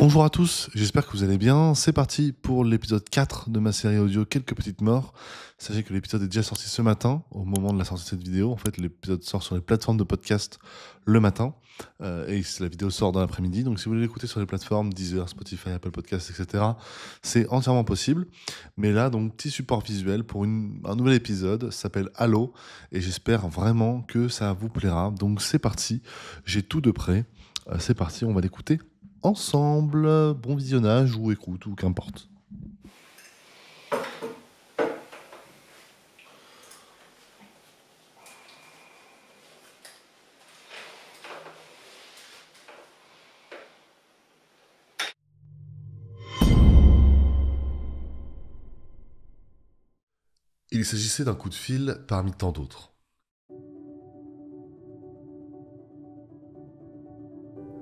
Bonjour à tous, j'espère que vous allez bien. C'est parti pour l'épisode 4 de ma série audio Quelques petites morts. Sachez que l'épisode est déjà sorti ce matin, au moment de la sortie de cette vidéo. En fait, l'épisode sort sur les plateformes de podcast le matin et la vidéo sort dans l'après-midi. Donc si vous voulez l'écouter sur les plateformes Deezer, Spotify, Apple Podcasts, etc., c'est entièrement possible. Mais là, donc, petit support visuel pour un nouvel épisode, ça s'appelle Halo et j'espère vraiment que ça vous plaira. Donc c'est parti, j'ai tout de prêt. C'est parti, on va l'écouter ensemble. Bon visionnage ou écoute ou qu'importe. Il s'agissait d'un coup de fil parmi tant d'autres.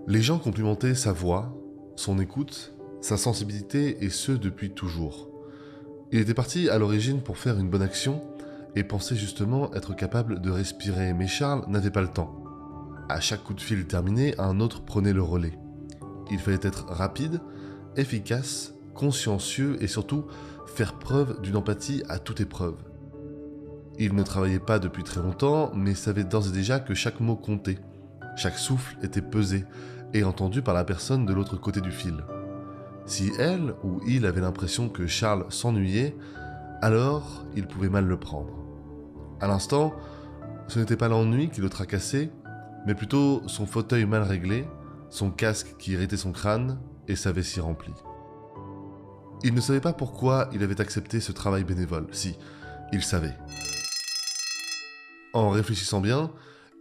Les gens complimentaient sa voix, son écoute, sa sensibilité et ce depuis toujours. Il était parti à l'origine pour faire une bonne action et pensait justement être capable de respirer, mais Charles n'avait pas le temps. À chaque coup de fil terminé, un autre prenait le relais. Il fallait être rapide, efficace, consciencieux et surtout faire preuve d'une empathie à toute épreuve. Il ne travaillait pas depuis très longtemps, mais savait d'ores et déjà que chaque mot comptait. Chaque souffle était pesé et entendu par la personne de l'autre côté du fil. Si elle ou il avait l'impression que Charles s'ennuyait, alors il pouvait mal le prendre. À l'instant, ce n'était pas l'ennui qui le tracassait, mais plutôt son fauteuil mal réglé, son casque qui irritait son crâne et sa vessie remplie. Il ne savait pas pourquoi il avait accepté ce travail bénévole. Si, il savait. En réfléchissant bien,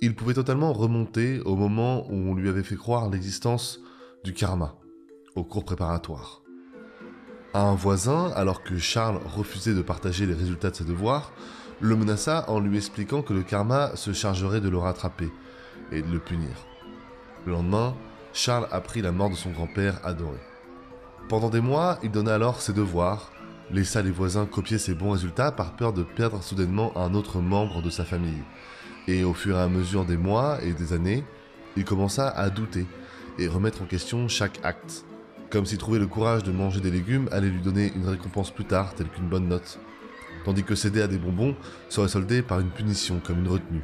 il pouvait totalement remonter au moment où on lui avait fait croire l'existence du karma, au cours préparatoire. Un voisin, alors que Charles refusait de partager les résultats de ses devoirs, le menaça en lui expliquant que le karma se chargerait de le rattraper et de le punir. Le lendemain, Charles apprit la mort de son grand-père adoré. Pendant des mois, il donna alors ses devoirs, laissa les voisins copier ses bons résultats par peur de perdre soudainement un autre membre de sa famille. Et au fur et à mesure des mois et des années, il commença à douter et remettre en question chaque acte, comme si trouver le courage de manger des légumes allait lui donner une récompense plus tard, telle qu'une bonne note, tandis que céder à des bonbons serait soldé par une punition, comme une retenue.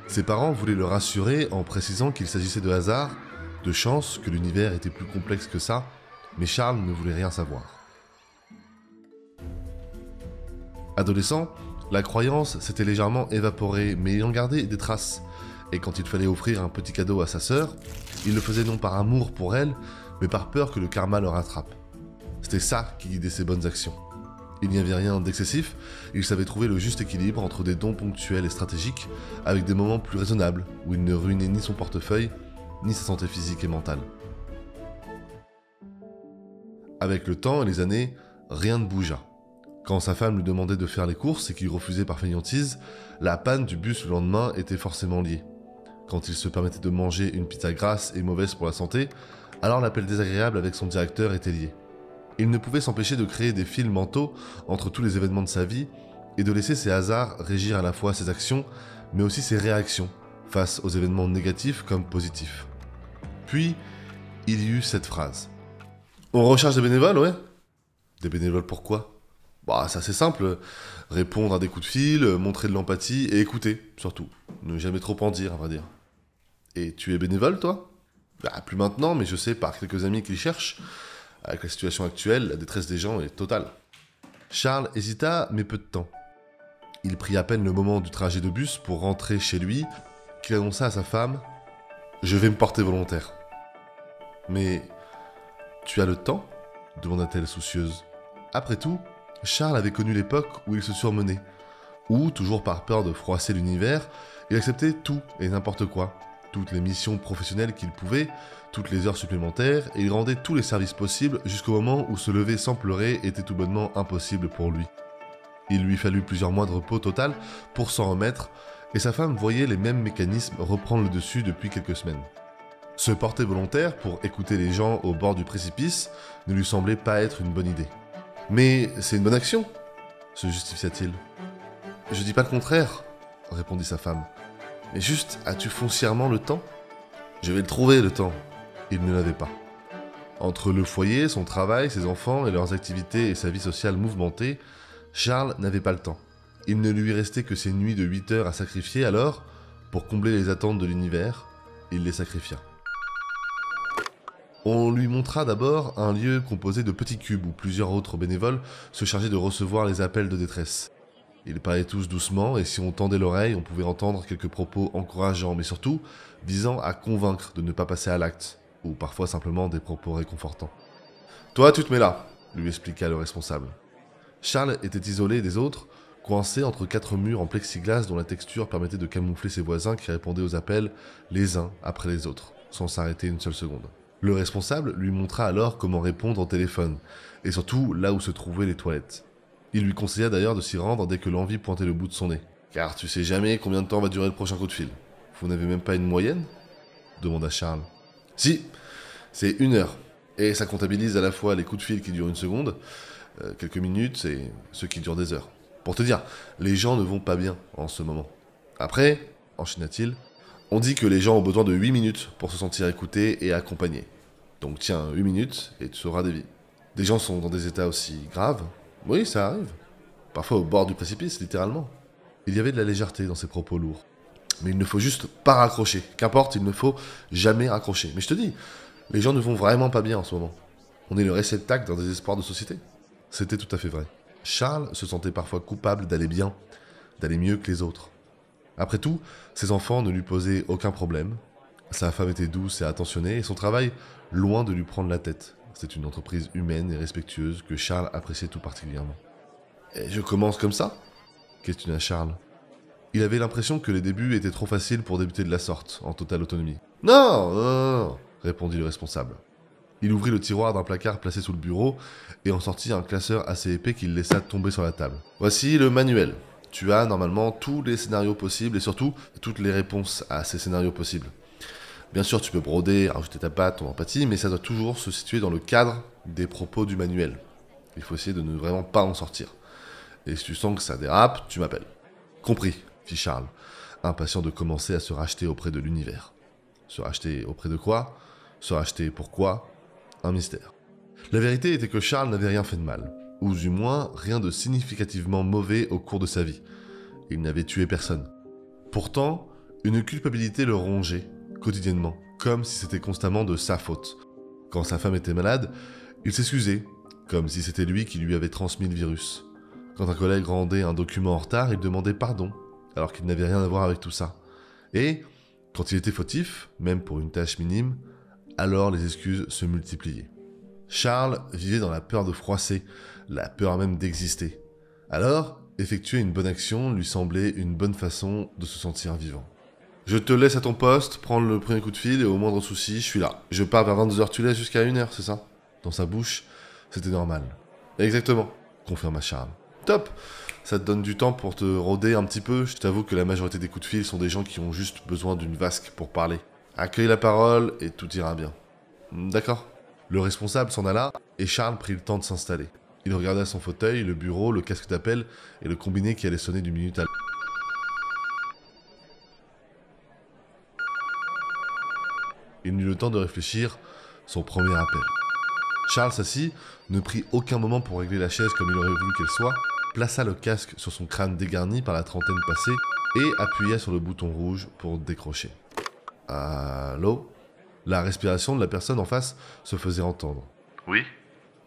Ses parents voulaient le rassurer en précisant qu'il s'agissait de hasard, de chance, que l'univers était plus complexe que ça, mais Charles ne voulait rien savoir. Adolescent, la croyance s'était légèrement évaporée, mais il en gardait des traces. Et quand il fallait offrir un petit cadeau à sa sœur, il le faisait non par amour pour elle, mais par peur que le karma le rattrape. C'était ça qui guidait ses bonnes actions. Il n'y avait rien d'excessif, il savait trouver le juste équilibre entre des dons ponctuels et stratégiques, avec des moments plus raisonnables, où il ne ruinait ni son portefeuille, ni sa santé physique et mentale. Avec le temps et les années, rien ne bougea. Quand sa femme lui demandait de faire les courses et qu'il refusait par fainéantise, la panne du bus le lendemain était forcément liée. Quand il se permettait de manger une pizza grasse et mauvaise pour la santé, alors l'appel désagréable avec son directeur était lié. Il ne pouvait s'empêcher de créer des fils mentaux entre tous les événements de sa vie et de laisser ses hasards régir à la fois ses actions, mais aussi ses réactions, face aux événements négatifs comme positifs. Puis, il y eut cette phrase. « On recherche des bénévoles, ouais ?»« Des bénévoles pourquoi ?» Bah, c'est assez simple. Répondre à des coups de fil, montrer de l'empathie et écouter, surtout. Ne jamais trop en dire, à vrai dire. Et tu es bénévole, toi ? Bah, plus maintenant, mais je sais par quelques amis qui le cherchent. Avec la situation actuelle, la détresse des gens est totale. Charles hésita, mais peu de temps. Il prit à peine le moment du trajet de bus pour rentrer chez lui, qu'il annonça à sa femme « Je vais me porter volontaire. »« Mais tu as le temps ?» demanda-t-elle soucieuse. Après tout, Charles avait connu l'époque où il se surmenait, où, toujours par peur de froisser l'univers, il acceptait tout et n'importe quoi, toutes les missions professionnelles qu'il pouvait, toutes les heures supplémentaires, et il rendait tous les services possibles jusqu'au moment où se lever sans pleurer était tout bonnement impossible pour lui. Il lui fallut plusieurs mois de repos total pour s'en remettre, et sa femme voyait les mêmes mécanismes reprendre le dessus depuis quelques semaines. Se porter volontaire pour écouter les gens au bord du précipice ne lui semblait pas être une bonne idée. « Mais c'est une bonne action !» se justifia-t-il. « Je dis pas le contraire !» répondit sa femme. « Mais juste, as-tu foncièrement le temps ?»« Je vais le trouver, le temps. » Il ne l'avait pas. Entre le foyer, son travail, ses enfants et leurs activités et sa vie sociale mouvementée, Charles n'avait pas le temps. Il ne lui restait que ses nuits de 8 heures à sacrifier, alors, pour combler les attentes de l'univers, il les sacrifia. On lui montra d'abord un lieu composé de petits cubes où plusieurs autres bénévoles se chargeaient de recevoir les appels de détresse. Ils parlaient tous doucement et si on tendait l'oreille, on pouvait entendre quelques propos encourageants, mais surtout visant à convaincre de ne pas passer à l'acte, ou parfois simplement des propos réconfortants. « Toi, tu te mets là », lui expliqua le responsable. Charles était isolé des autres, coincé entre 4 murs en plexiglas dont la texture permettait de camoufler ses voisins qui répondaient aux appels les uns après les autres, sans s'arrêter une seule seconde. Le responsable lui montra alors comment répondre au téléphone, et surtout là où se trouvaient les toilettes. Il lui conseilla d'ailleurs de s'y rendre dès que l'envie pointait le bout de son nez. « Car tu sais jamais combien de temps va durer le prochain coup de fil. Vous n'avez même pas une moyenne ?» demanda Charles. « Si, c'est 1 heure, et ça comptabilise à la fois les coups de fil qui durent 1 seconde, quelques minutes, et ceux qui durent des heures. Pour te dire, les gens ne vont pas bien en ce moment. Après, enchaîna-t-il, on dit que les gens ont besoin de 8 minutes pour se sentir écoutés et accompagnés. Donc tiens, 8 minutes et tu sauras des vies. Des gens sont dans des états aussi graves. Oui, ça arrive. Parfois au bord du précipice, littéralement. » Il y avait de la légèreté dans ses propos lourds. Mais il ne faut juste pas raccrocher. Qu'importe, il ne faut jamais raccrocher. Mais je te dis, les gens ne vont vraiment pas bien en ce moment. On est le réceptacle d'un désespoir de société. C'était tout à fait vrai. Charles se sentait parfois coupable d'aller bien, d'aller mieux que les autres. Après tout, ses enfants ne lui posaient aucun problème. Sa femme était douce et attentionnée, et son travail loin de lui prendre la tête. C'était une entreprise humaine et respectueuse que Charles appréciait tout particulièrement. « Et je commence comme ça ?» questionna Charles. Il avait l'impression que les débuts étaient trop faciles pour débuter de la sorte, en totale autonomie. « Non, non, non, non !» répondit le responsable. Il ouvrit le tiroir d'un placard placé sous le bureau et en sortit un classeur assez épais qu'il laissa tomber sur la table. « Voici le manuel. Tu as normalement tous les scénarios possibles et surtout toutes les réponses à ces scénarios possibles. Bien sûr, tu peux broder, rajouter ta patte, ton empathie, mais ça doit toujours se situer dans le cadre des propos du manuel. Il faut essayer de ne vraiment pas en sortir. Et si tu sens que ça dérape, tu m'appelles. »« Compris, » fit Charles, impatient de commencer à se racheter auprès de l'univers. Se racheter auprès de quoi ? Se racheter pourquoi ? Un mystère. La vérité était que Charles n'avait rien fait de mal, ou du moins rien de significativement mauvais au cours de sa vie. Il n'avait tué personne. Pourtant, une culpabilité le rongeait, quotidiennement, comme si c'était constamment de sa faute. Quand sa femme était malade, il s'excusait, comme si c'était lui qui lui avait transmis le virus. Quand un collègue rendait un document en retard, il demandait pardon, alors qu'il n'avait rien à voir avec tout ça. Et, quand il était fautif, même pour une tâche minime, alors les excuses se multipliaient. Charles vivait dans la peur de froisser, la peur même d'exister. Alors, effectuer une bonne action lui semblait une bonne façon de se sentir vivant. « Je te laisse à ton poste, prendre le premier coup de fil et au moindre souci, je suis là. Je pars vers 22h, tu laisses jusqu'à 1h, c'est ça ?» Dans sa bouche, c'était normal. « Exactement, » confirma Charles. « Top ! Ça te donne du temps pour te rôder un petit peu. Je t'avoue que la majorité des coups de fil sont des gens qui ont juste besoin d'une vasque pour parler. Accueille la parole et tout ira bien. » D'accord. Le responsable s'en alla et Charles prit le temps de s'installer. Il regarda son fauteuil, le bureau, le casque d'appel et le combiné qui allait sonner d'une minute à l'autre. Il n'eut le temps de réfléchir, son premier appel. Charles s'assit, ne prit aucun moment pour régler la chaise comme il aurait voulu qu'elle soit, plaça le casque sur son crâne dégarni par la trentaine passée et appuya sur le bouton rouge pour décrocher. « Allô ?» La respiration de la personne en face se faisait entendre. « Oui ?»«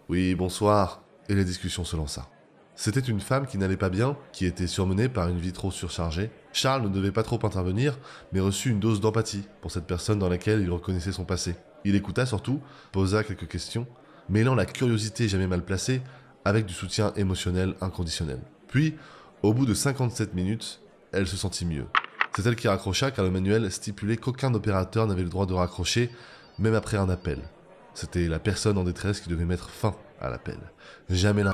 Oui, bonsoir. » Et la discussion se lança. C'était une femme qui n'allait pas bien, qui était surmenée par une vie trop surchargée. Charles ne devait pas trop intervenir, mais reçut une dose d'empathie pour cette personne dans laquelle il reconnaissait son passé. Il écouta surtout, posa quelques questions, mêlant la curiosité jamais mal placée avec du soutien émotionnel inconditionnel. Puis, au bout de 57 minutes, elle se sentit mieux. C'est elle qui raccrocha car le manuel stipulait qu'aucun opérateur n'avait le droit de raccrocher, même après un appel. C'était la personne en détresse qui devait mettre fin à l'appel. Jamais là.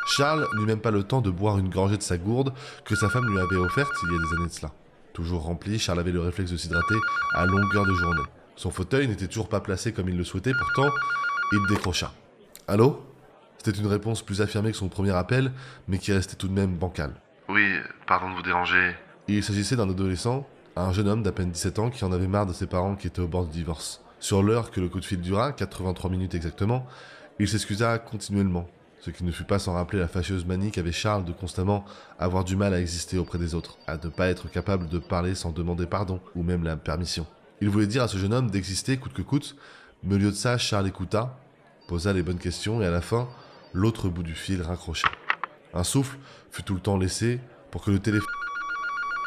Charles n'eut même pas le temps de boire une gorgée de sa gourde que sa femme lui avait offerte il y a des années de cela. Toujours rempli, Charles avait le réflexe de s'hydrater à longueur de journée. Son fauteuil n'était toujours pas placé comme il le souhaitait, pourtant, il décrocha. « Allô ?» C'était une réponse plus affirmée que son premier appel, mais qui restait tout de même bancale. « Oui, pardon de vous déranger. » Il s'agissait d'un adolescent, un jeune homme d'à peine 17 ans qui en avait marre de ses parents qui étaient au bord du divorce. Sur l'heure que le coup de fil dura, 83 minutes exactement, il s'excusa continuellement, ce qui ne fut pas sans rappeler la fâcheuse manie qu'avait Charles de constamment avoir du mal à exister auprès des autres, à ne pas être capable de parler sans demander pardon, ou même la permission. Il voulait dire à ce jeune homme d'exister coûte que coûte, mais au lieu de ça, Charles écouta, posa les bonnes questions et à la fin, l'autre bout du fil raccrocha. Un souffle fut tout le temps laissé pour que le téléphone...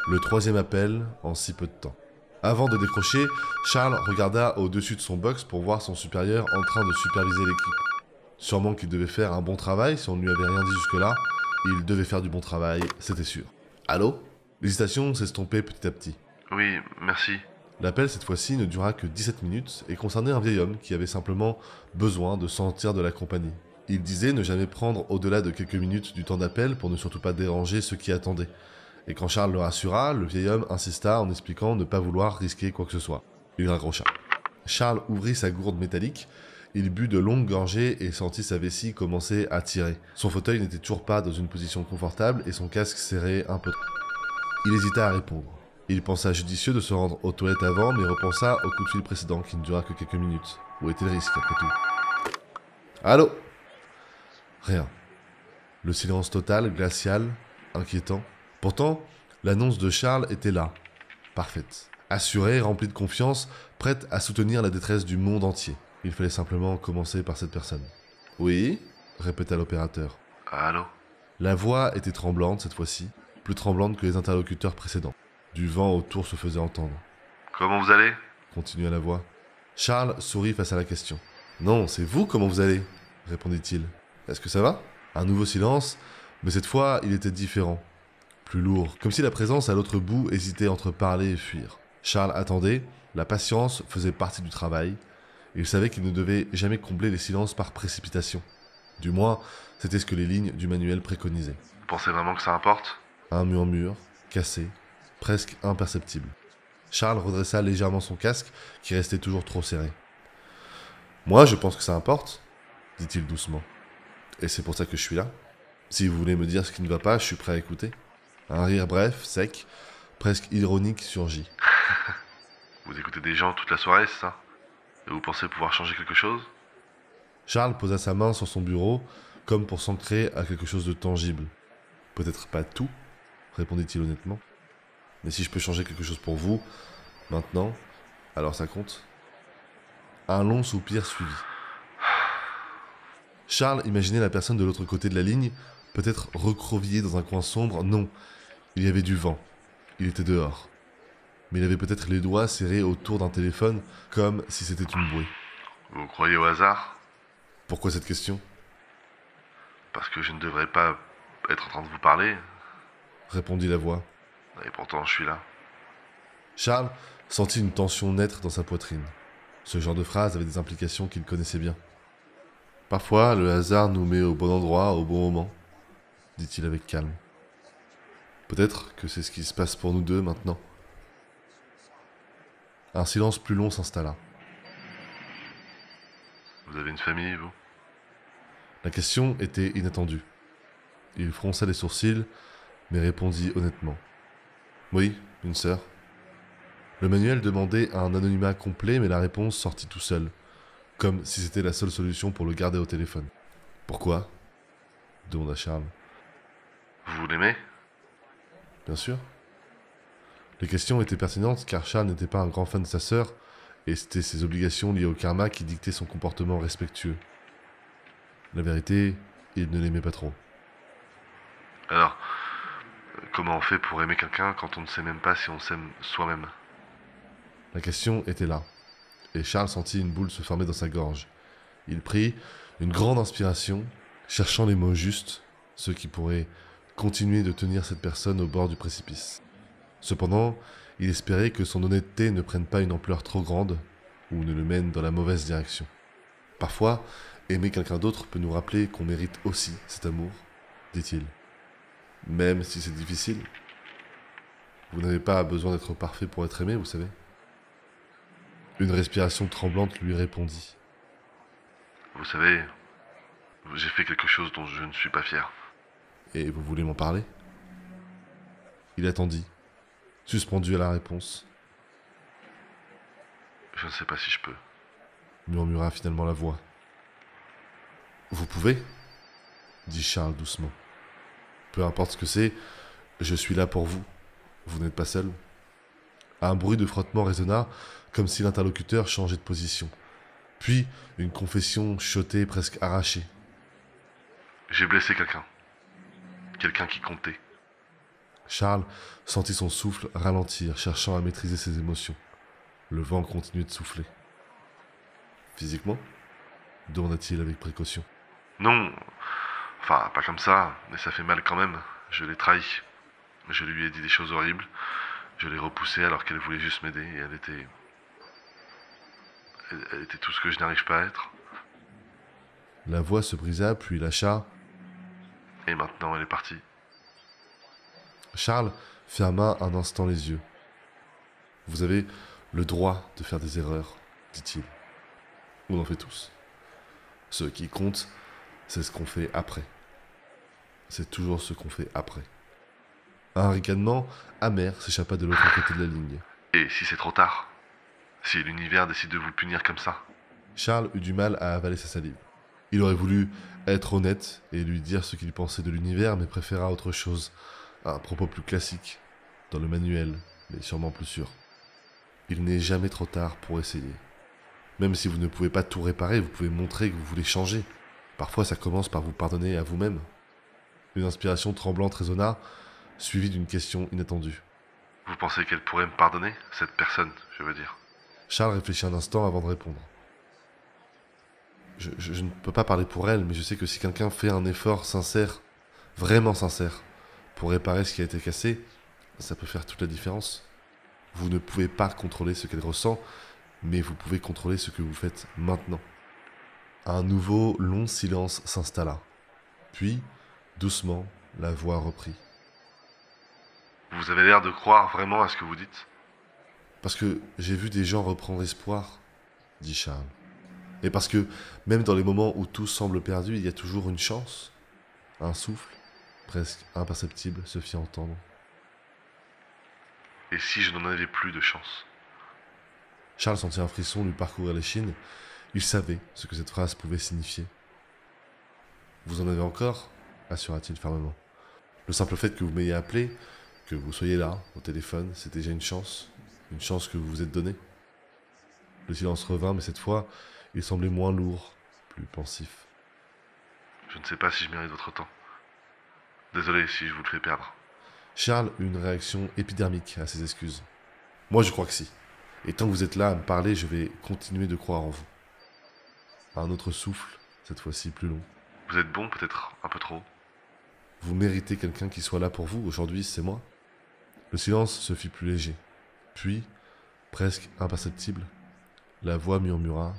Le troisième appel en si peu de temps. Avant de décrocher, Charles regarda au-dessus de son box pour voir son supérieur en train de superviser l'équipe. Sûrement qu'il devait faire un bon travail si on ne lui avait rien dit jusque-là. Il devait faire du bon travail, c'était sûr. Allô ? L'hésitation s'estompait petit à petit. Oui, merci. L'appel cette fois-ci ne dura que 17 minutes et concernait un vieil homme qui avait simplement besoin de sentir de la compagnie. Il disait ne jamais prendre au-delà de quelques minutes du temps d'appel pour ne surtout pas déranger ceux qui attendaient. Et quand Charles le rassura, le vieil homme insista en expliquant ne pas vouloir risquer quoi que ce soit. Il raccrocha. Charles ouvrit sa gourde métallique, il but de longues gorgées et sentit sa vessie commencer à tirer. Son fauteuil n'était toujours pas dans une position confortable et son casque serrait un peu. Il hésita à répondre. Il pensa judicieux de se rendre aux toilettes avant, mais repensa au coup de fil précédent qui ne dura que quelques minutes. Où était le risque après tout ? Allô ? Rien. Le silence total, glacial, inquiétant. Pourtant, l'annonce de Charles était là, parfaite. Assurée, remplie de confiance, prête à soutenir la détresse du monde entier. Il fallait simplement commencer par cette personne. Oui ? Répéta l'opérateur. Allô ? La voix était tremblante cette fois-ci, plus tremblante que les interlocuteurs précédents. Du vent autour se faisait entendre. Comment vous allez ? Continua la voix. Charles sourit face à la question. Non, c'est vous, comment vous allez ? Répondit-il. Est-ce que ça va ? Un nouveau silence, mais cette fois, il était différent. Plus lourd, comme si la présence à l'autre bout hésitait entre parler et fuir. Charles attendait, la patience faisait partie du travail, et il savait qu'il ne devait jamais combler les silences par précipitation. Du moins, c'était ce que les lignes du manuel préconisaient. Vous pensez vraiment que ça importe ? Un murmure, cassé, presque imperceptible. Charles redressa légèrement son casque, qui restait toujours trop serré. « Moi, je pense que ça importe, » dit-il doucement. « Et c'est pour ça que je suis là. Si vous voulez me dire ce qui ne va pas, je suis prêt à écouter. » Un rire bref, sec, presque ironique surgit. Vous écoutez des gens toute la soirée, c'est ça ? Et vous pensez pouvoir changer quelque chose ? Charles posa sa main sur son bureau, comme pour s'ancrer à quelque chose de tangible. « Peut-être pas tout, » répondit-il honnêtement. « Mais si je peux changer quelque chose pour vous, maintenant, alors ça compte. » Un long soupir suivit. Charles imaginait la personne de l'autre côté de la ligne, peut-être recroquevillée dans un coin sombre. Non, il y avait du vent. Il était dehors. Mais il avait peut-être les doigts serrés autour d'un téléphone, comme si c'était une bouée. Vous croyez au hasard ? Pourquoi cette question ? Parce que je ne devrais pas être en train de vous parler. Répondit la voix. Et pourtant, je suis là. Charles sentit une tension naître dans sa poitrine. Ce genre de phrase avait des implications qu'il connaissait bien. Parfois, le hasard nous met au bon endroit, au bon moment, dit-il avec calme. Peut-être que c'est ce qui se passe pour nous deux maintenant. Un silence plus long s'installa. Vous avez une famille, vous ? La question était inattendue. Il fronça les sourcils, mais répondit honnêtement. Oui, une sœur. Le manuel demandait un anonymat complet, mais la réponse sortit tout seul, comme si c'était la seule solution pour le garder au téléphone. Pourquoi ? Demanda Charles. Vous l'aimez ? Bien sûr. Les questions étaient pertinentes car Charles n'était pas un grand fan de sa sœur, et c'était ses obligations liées au karma qui dictaient son comportement respectueux. La vérité, il ne l'aimait pas trop. Alors, comment on fait pour aimer quelqu'un quand on ne sait même pas si on s'aime soi-même ? La question était là, et Charles sentit une boule se former dans sa gorge. Il prit une grande inspiration, cherchant les mots justes, ceux qui pourraient continuer de tenir cette personne au bord du précipice. Cependant, il espérait que son honnêteté ne prenne pas une ampleur trop grande, ou ne le mène dans la mauvaise direction. Parfois, aimer quelqu'un d'autre peut nous rappeler qu'on mérite aussi cet amour, dit-il. Même si c'est difficile. Vous n'avez pas besoin d'être parfait pour être aimé, vous savez. Une respiration tremblante lui répondit. Vous savez, j'ai fait quelque chose dont je ne suis pas fier. Et vous voulez m'en parler ? Il attendit, suspendu à la réponse. Je ne sais pas si je peux. murmura finalement la voix. Vous pouvez, dit Charles doucement. Peu importe ce que c'est, je suis là pour vous. Vous n'êtes pas seul. Un bruit de frottement résonna, comme si l'interlocuteur changeait de position. Puis, une confession chotée, presque arrachée. J'ai blessé quelqu'un. Quelqu'un qui comptait. Charles sentit son souffle ralentir, cherchant à maîtriser ses émotions. Le vent continuait de souffler. Physiquement demanda-t-il avec précaution. Non, enfin, pas comme ça, mais ça fait mal quand même. Je l'ai trahi. Je lui ai dit des choses horribles. Je l'ai repoussée alors qu'elle voulait juste m'aider et elle était... Elle était tout ce que je n'arrive pas à être. La voix se brisa, puis lâcha. Et maintenant, elle est partie. Charles ferma un instant les yeux. Vous avez le droit de faire des erreurs, dit-il. On en fait tous. Ce qui compte, c'est ce qu'on fait après. C'est toujours ce qu'on fait après. Un ricanement amer s'échappa de l'autre côté de la ligne. Et si c'est trop tard? Si l'univers décide de vous punir comme ça? Charles eut du mal à avaler sa salive. Il aurait voulu être honnête et lui dire ce qu'il pensait de l'univers, mais préféra autre chose, un propos plus classique, dans le manuel, mais sûrement plus sûr. Il n'est jamais trop tard pour essayer. Même si vous ne pouvez pas tout réparer, vous pouvez montrer que vous voulez changer. Parfois, ça commence par vous pardonner à vous-même. Une inspiration tremblante résonna, suivie d'une question inattendue. Vous pensez qu'elle pourrait me pardonner? Cette personne, je veux dire. Charles réfléchit un instant avant de répondre. Je ne peux pas parler pour elle, mais je sais que si quelqu'un fait un effort sincère, vraiment sincère, pour réparer ce qui a été cassé, ça peut faire toute la différence. Vous ne pouvez pas contrôler ce qu'elle ressent, mais vous pouvez contrôler ce que vous faites maintenant. Un nouveau long silence s'installa. Puis, doucement, la voix reprit. Vous avez l'air de croire vraiment à ce que vous dites. Parce que j'ai vu des gens reprendre espoir, dit Charles. Et parce que, même dans les moments où tout semble perdu, il y a toujours une chance. Un souffle, presque imperceptible, se fit entendre. Et si je n'en avais plus de chance? Charles sentit un frisson lui parcourir l'échine. Il savait ce que cette phrase pouvait signifier. Vous en avez encore, assura-t-il fermement. Le simple fait que vous m'ayez appelé, que vous soyez là, au téléphone, c'est déjà une chance que vous vous êtes donnée. Le silence revint, mais cette fois, il semblait moins lourd, plus pensif. Je ne sais pas si je mérite votre temps. Désolé si je vous le fais perdre. Charles eut une réaction épidermique à ses excuses. Moi, je crois que si. Et tant que vous êtes là à me parler, je vais continuer de croire en vous. Un autre souffle, cette fois-ci plus long. Vous êtes bon, peut-être un peu trop. Vous méritez quelqu'un qui soit là pour vous. Aujourd'hui, c'est moi. Le silence se fit plus léger. Puis, presque imperceptible, la voix murmura.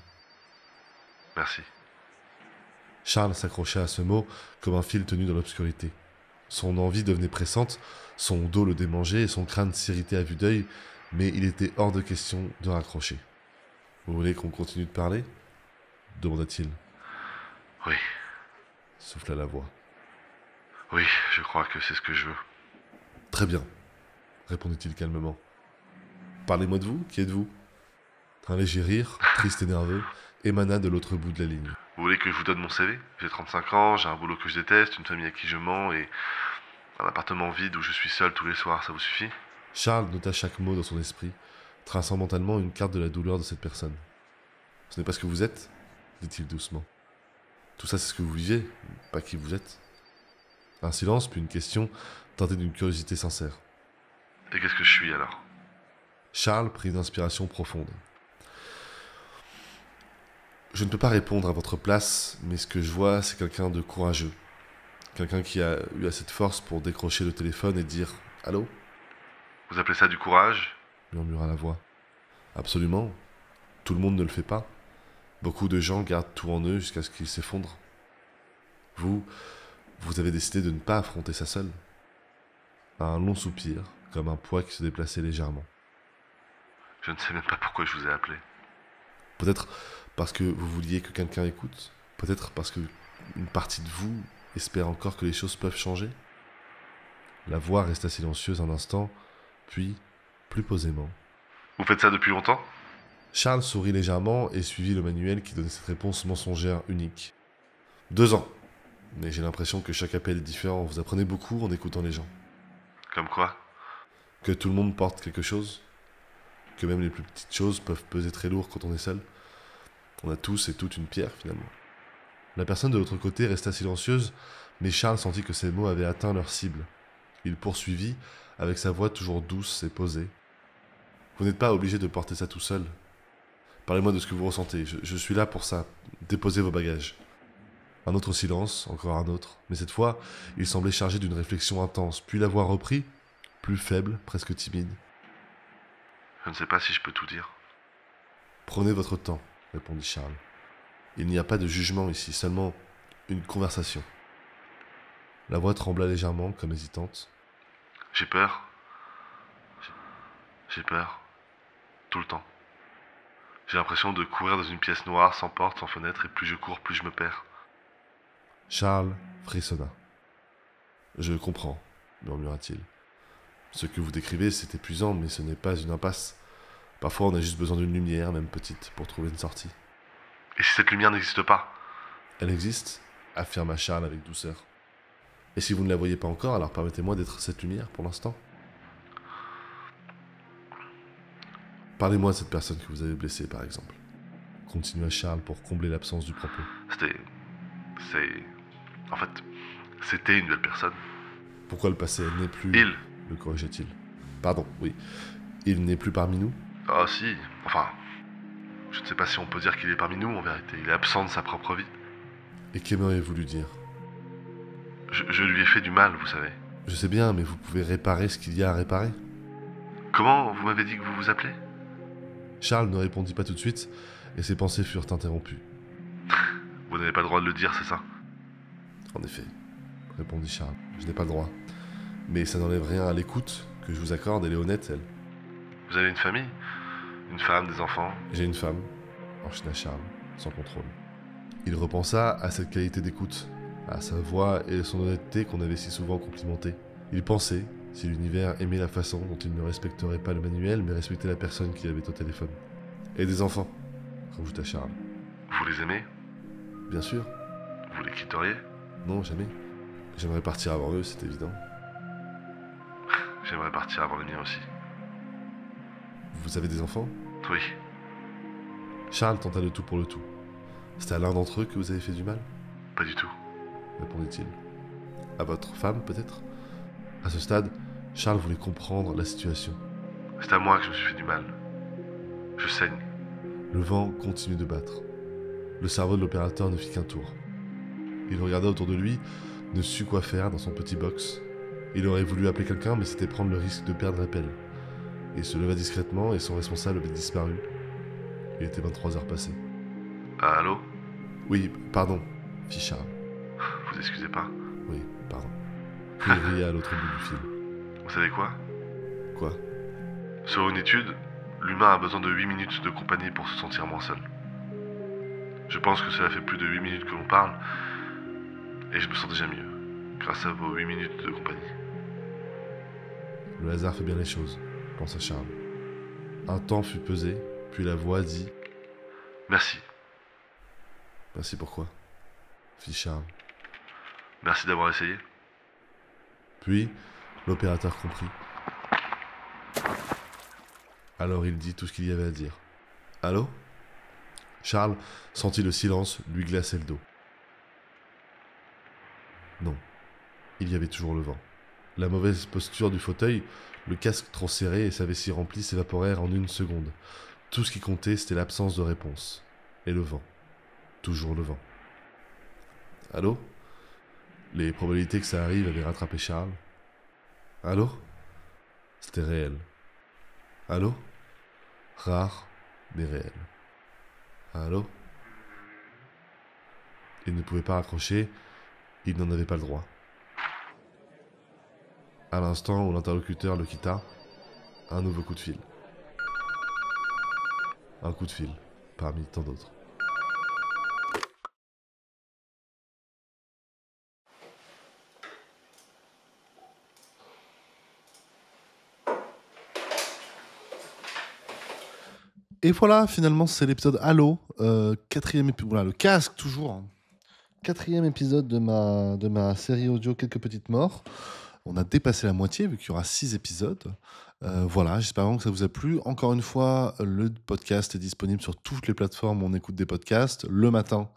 Merci. Charles s'accrocha à ce mot comme un fil tenu dans l'obscurité. Son envie devenait pressante, son dos le démangeait et son crâne s'irritait à vue d'œil, mais il était hors de question de raccrocher. Vous voulez qu'on continue de parler demanda-t-il. Oui. Souffla la voix. Oui, je crois que c'est ce que je veux. Très bien, répondit-il calmement. Parlez-moi de vous, qui êtes-vous? Un léger rire, triste et nerveux, émana de l'autre bout de la ligne. Vous voulez que je vous donne mon CV? J'ai 35 ans, j'ai un boulot que je déteste, une famille à qui je mens et un appartement vide où je suis seul tous les soirs, ça vous suffit? Charles nota chaque mot dans son esprit, traçant mentalement une carte de la douleur de cette personne. Ce n'est pas ce que vous êtes, dit-il doucement. Tout ça, c'est ce que vous vivez, pas qui vous êtes. Un silence, puis une question, teintée d'une curiosité sincère. Et qu'est-ce que je suis alors? Charles prit une inspiration profonde. Je ne peux pas répondre à votre place, mais ce que je vois, c'est quelqu'un de courageux. Quelqu'un qui a eu assez de force pour décrocher le téléphone et dire « Allô ?» Vous appelez ça du courage? murmura la voix. Absolument. Tout le monde ne le fait pas. Beaucoup de gens gardent tout en eux jusqu'à ce qu'ils s'effondrent. Vous avez décidé de ne pas affronter ça seul. Un long soupir, comme un poids qui se déplaçait légèrement. Je ne sais même pas pourquoi je vous ai appelé. Peut-être parce que vous vouliez que quelqu'un écoute. Peut-être parce que une partie de vous espère encore que les choses peuvent changer. La voix resta silencieuse un instant, puis, plus posément. Vous faites ça depuis longtemps? Charles sourit légèrement et suivit le manuel qui donnait cette réponse mensongère unique. 2 ans. Mais j'ai l'impression que chaque appel est différent. Vous apprenez beaucoup en écoutant les gens. Comme quoi? Que tout le monde porte quelque chose. Que même les plus petites choses peuvent peser très lourd quand on est seul. On a tous et toutes une pierre finalement. La personne de l'autre côté resta silencieuse, mais Charles sentit que ses mots avaient atteint leur cible. Il poursuivit, avec sa voix toujours douce et posée. Vous n'êtes pas obligé de porter ça tout seul. Parlez-moi de ce que vous ressentez, je suis là pour ça. Déposez vos bagages. Un autre silence, encore un autre, mais cette fois, il semblait chargé d'une réflexion intense, puis la voix reprit, plus faible, presque timide. Je ne sais pas si je peux tout dire. Prenez votre temps, répondit Charles. Il n'y a pas de jugement ici, seulement une conversation. La voix trembla légèrement, comme hésitante. J'ai peur. J'ai peur. Tout le temps. J'ai l'impression de courir dans une pièce noire, sans porte, sans fenêtre, et plus je cours, plus je me perds. Charles frissonna. Je comprends, murmura-t-il. Ce que vous décrivez, c'est épuisant, mais ce n'est pas une impasse. Parfois, on a juste besoin d'une lumière, même petite, pour trouver une sortie. Et si cette lumière n'existe pas? Elle existe, affirma Charles avec douceur. Et si vous ne la voyez pas encore, alors permettez-moi d'être cette lumière pour l'instant. Parlez-moi de cette personne que vous avez blessée, par exemple. Continua Charles pour combler l'absence du propos. En fait, c'était une belle personne. Pourquoi le passé? Elle n'est plus... Il. Le corrigea-t-il. Pardon, oui. Il n'est plus parmi nous? Ah si. Enfin, je ne sais pas si on peut dire qu'il est parmi nous, en vérité. Il est absent de sa propre vie. Et qu'aimeriez-vous lui dire? Je lui ai fait du mal, vous savez. Je sais bien, mais vous pouvez réparer ce qu'il y a à réparer. Comment vous m'avez dit que vous vous appelez? Charles ne répondit pas tout de suite, et ses pensées furent interrompues. Vous n'avez pas le droit de le dire, c'est ça? En effet, répondit Charles. Je n'ai pas le droit. Mais ça n'enlève rien à l'écoute que je vous accorde, elle est honnête, elle. Vous avez une famille? Une femme, des enfants? J'ai une femme, enchaîna Charles, sans contrôle. Il repensa à cette qualité d'écoute, à sa voix et son honnêteté qu'on avait si souvent complimentée. Il pensait, si l'univers aimait la façon dont il ne respecterait pas le manuel, mais respectait la personne qu'il avait au téléphone. Et des enfants, rajouta Charles. Vous les aimez? Bien sûr. Vous les quitteriez? Non, jamais. J'aimerais partir avant eux, c'est évident. J'aimerais partir avant les miens aussi. Vous avez des enfants? Oui. Charles tenta le tout pour le tout. C'est à l'un d'entre eux que vous avez fait du mal? Pas du tout. Répondit-il. À votre femme, peut-être? À ce stade, Charles voulait comprendre la situation. C'est à moi que je me suis fait du mal. Je saigne. Le vent continuait de battre. Le cerveau de l'opérateur ne fit qu'un tour. Il regarda autour de lui, ne sut quoi faire dans son petit box. Il aurait voulu appeler quelqu'un, mais c'était prendre le risque de perdre l'appel. Il se leva discrètement et son responsable avait disparu. Il était 23 heures passées. Ah, allô? Oui, pardon, fit Charles. Vous excusez pas? Oui, pardon. Puis il ria à l'autre bout du fil. Vous savez quoi? Quoi? Selon une étude, l'humain a besoin de 8 minutes de compagnie pour se sentir moins seul. Je pense que cela fait plus de 8 minutes que l'on parle, et je me sens déjà mieux, grâce à vos 8 minutes de compagnie. Le hasard fait bien les choses, pensa Charles. Un temps fut pesé, puis la voix dit « Merci. Merci pourquoi? Fit Charles. Merci d'avoir essayé. » Puis, l'opérateur comprit. Alors il dit tout ce qu'il y avait à dire. Allô? Charles sentit le silence lui glacer le dos. Non, il y avait toujours le vent. La mauvaise posture du fauteuil, le casque trop serré et sa vessie remplie s'évaporèrent en une seconde. Tout ce qui comptait, c'était l'absence de réponse. Et le vent. Toujours le vent. Allô? Les probabilités que ça arrive avaient rattrapé Charles. Allô? C'était réel. Allô? Rare, mais réel. Allô? Il ne pouvait pas raccrocher, il n'en avait pas le droit. À l'instant où l'interlocuteur le quitta, un nouveau coup de fil. Un coup de fil, parmi tant d'autres. Et voilà, finalement, c'est l'épisode Halo, quatrième épisode, voilà, le casque toujours, hein. Quatrième épisode de ma série audio Quelques petites morts. On a dépassé la moitié vu qu'il y aura 6 épisodes. Voilà, j'espère vraiment que ça vous a plu. Encore une fois, le podcast est disponible sur toutes les plateformes où on écoute des podcasts le matin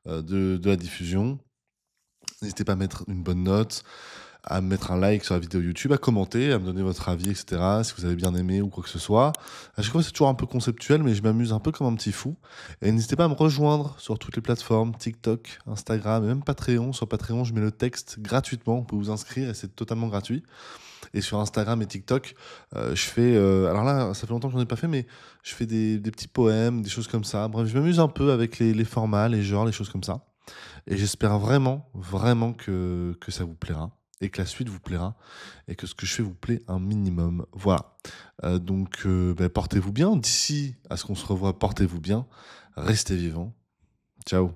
de la diffusion. N'hésitez pas à mettre une bonne note, à mettre un like sur la vidéo YouTube, à commenter, à me donner votre avis, etc. Si vous avez bien aimé ou quoi que ce soit. À chaque fois, c'est toujours un peu conceptuel, mais je m'amuse un peu comme un petit fou. Et n'hésitez pas à me rejoindre sur toutes les plateformes, TikTok, Instagram, et même Patreon. Sur Patreon, je mets le texte gratuitement. Vous pouvez vous inscrire et c'est totalement gratuit. Et sur Instagram et TikTok, je fais... alors là, ça fait longtemps que j'en ai pas fait, mais je fais des petits poèmes, des choses comme ça. Bref, je m'amuse un peu avec les formats, les genres, les choses comme ça. Et j'espère vraiment, vraiment que ça vous plaira et que la suite vous plaira et que ce que je fais vous plaît un minimum. Voilà. Donc, portez-vous bien. D'ici à ce qu'on se revoie, portez-vous bien. Restez vivants. Ciao.